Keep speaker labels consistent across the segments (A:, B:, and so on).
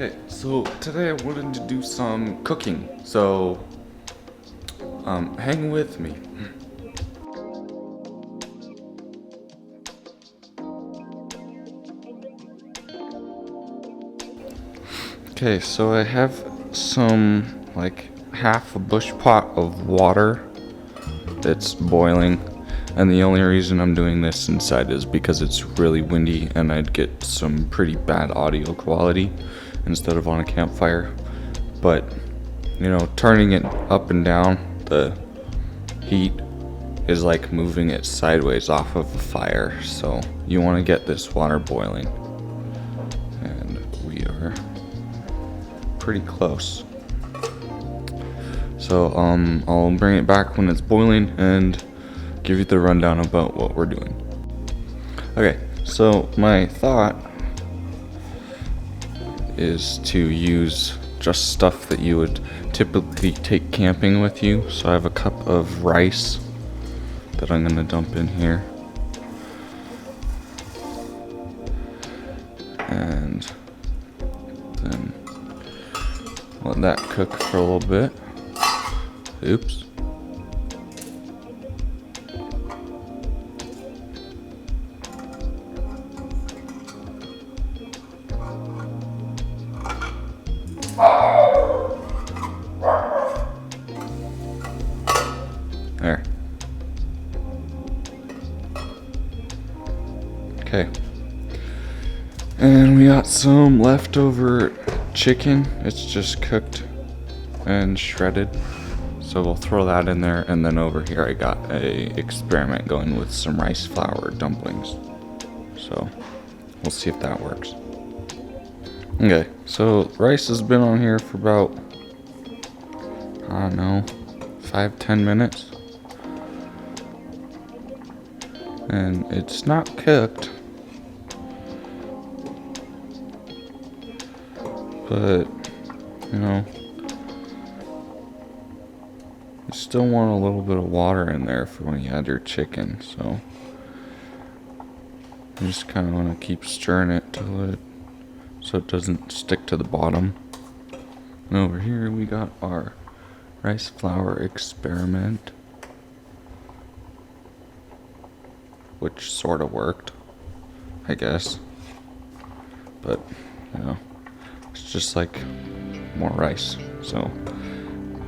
A: Okay, so today I wanted to do some cooking, so hang with me. Okay, so I have some, like, half a bush pot of water that's boiling, and the only reason I'm doing this inside is because it's really windy and I'd get some pretty bad audio quality instead of on a campfire. But, you know, turning it up and down, the heat is like moving it sideways off of a fire, so you want to get this water boiling. And we are pretty close. So I'll bring it back when it's boiling and give you the rundown about what we're doing. Okay, so my thought is to use just stuff that you would typically take camping with you. So I have a cup of rice that I'm gonna dump in here, and then let that cook for a little bit. Oops. There. Okay. And we got some leftover chicken. It's just cooked and shredded. So we'll throw that in there, and then over here I got a experiment going with some rice flour dumplings. So we'll see if that works. Okay, so rice has been on here for about, I don't know, 5-10 minutes. And it's not cooked, but, you know, you still want a little bit of water in there for when you add your chicken, so you just kind of want to keep stirring it till so it doesn't stick to the bottom. And over here we got our rice flour experiment, which sort of worked, I guess, but, you know, it's just like more rice, so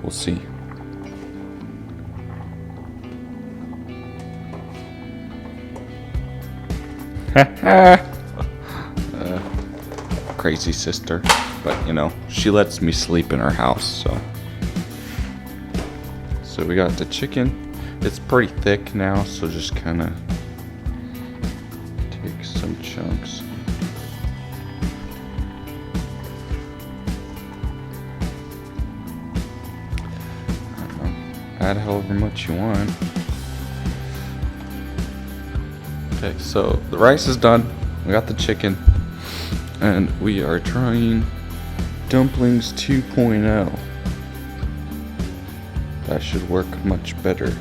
A: we'll see. Crazy sister, but you know, she lets me sleep in her house, so we got the chicken. It's pretty thick now, so just kind of take some chunks. I don't know, add however much you want. Okay, so the rice is done. We got the chicken, and we are trying dumplings 2.0. That should work much better.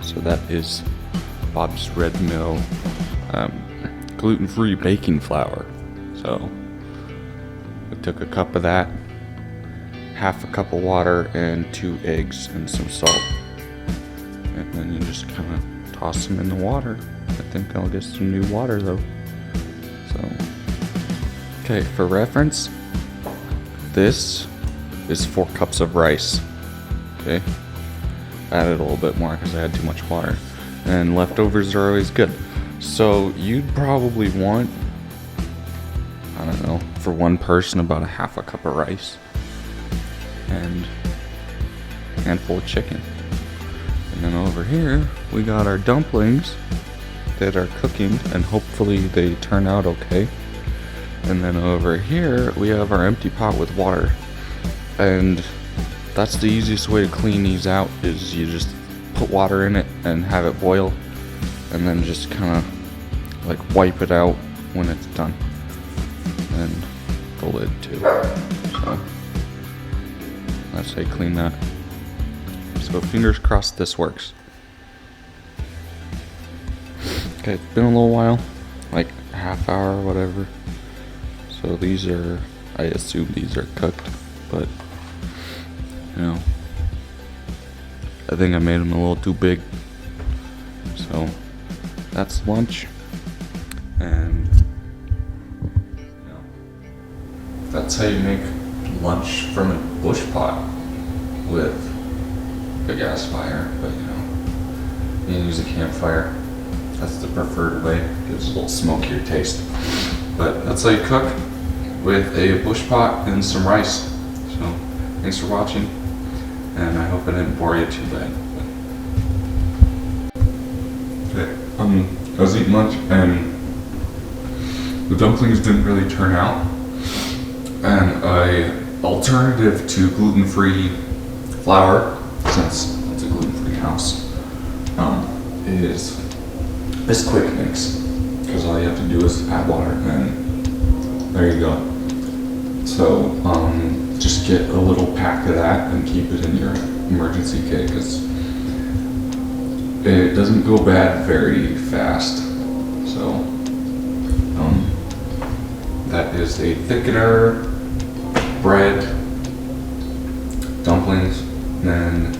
A: So that is Bob's Red Mill gluten-free baking flour. So we took a cup of that, half a cup of water, and 2 eggs and some salt. And then you just kind of toss them in the water. I think I'll get some new water though. So, okay, for reference, this is 4 cups of rice. Okay, added a little bit more because I had too much water, and leftovers are always good. So you'd probably want, I don't know, for one person about a half a cup of rice and a handful of chicken. And then over here we got our dumplings that are cooking, and hopefully they turn out okay. And then over here we have our empty pot with water, and that's the easiest way to clean these out, is you just put water in it and have it boil, and then just kind of like wipe it out when it's done, and the lid too. So that's how you clean that. So fingers crossed this works. Okay, it's been a little while, like a half hour or whatever. So these are, I assume these are cooked, but you know, I think I made them a little too big. So that's lunch, and you know, that's how you make lunch from a bush pot with a gas fire. But you know, you can use a campfire. That's the preferred way. Gives a little smokier taste. But that's how you cook with a bush pot and some rice. So thanks for watching, and I hope I didn't bore you too bad. Okay, I was eating lunch and the dumplings didn't really turn out, and an alternative to gluten-free flour, since it's a gluten-free house, is this quick mix, because all you have to do is add water and there you go. So just get a little pack of that and keep it in your emergency kit, because it doesn't go bad very fast. So that is a thickener, bread, dumplings, and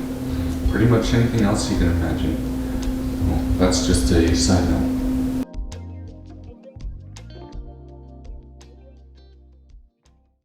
A: pretty much anything else you can imagine. Well, that's just a side note.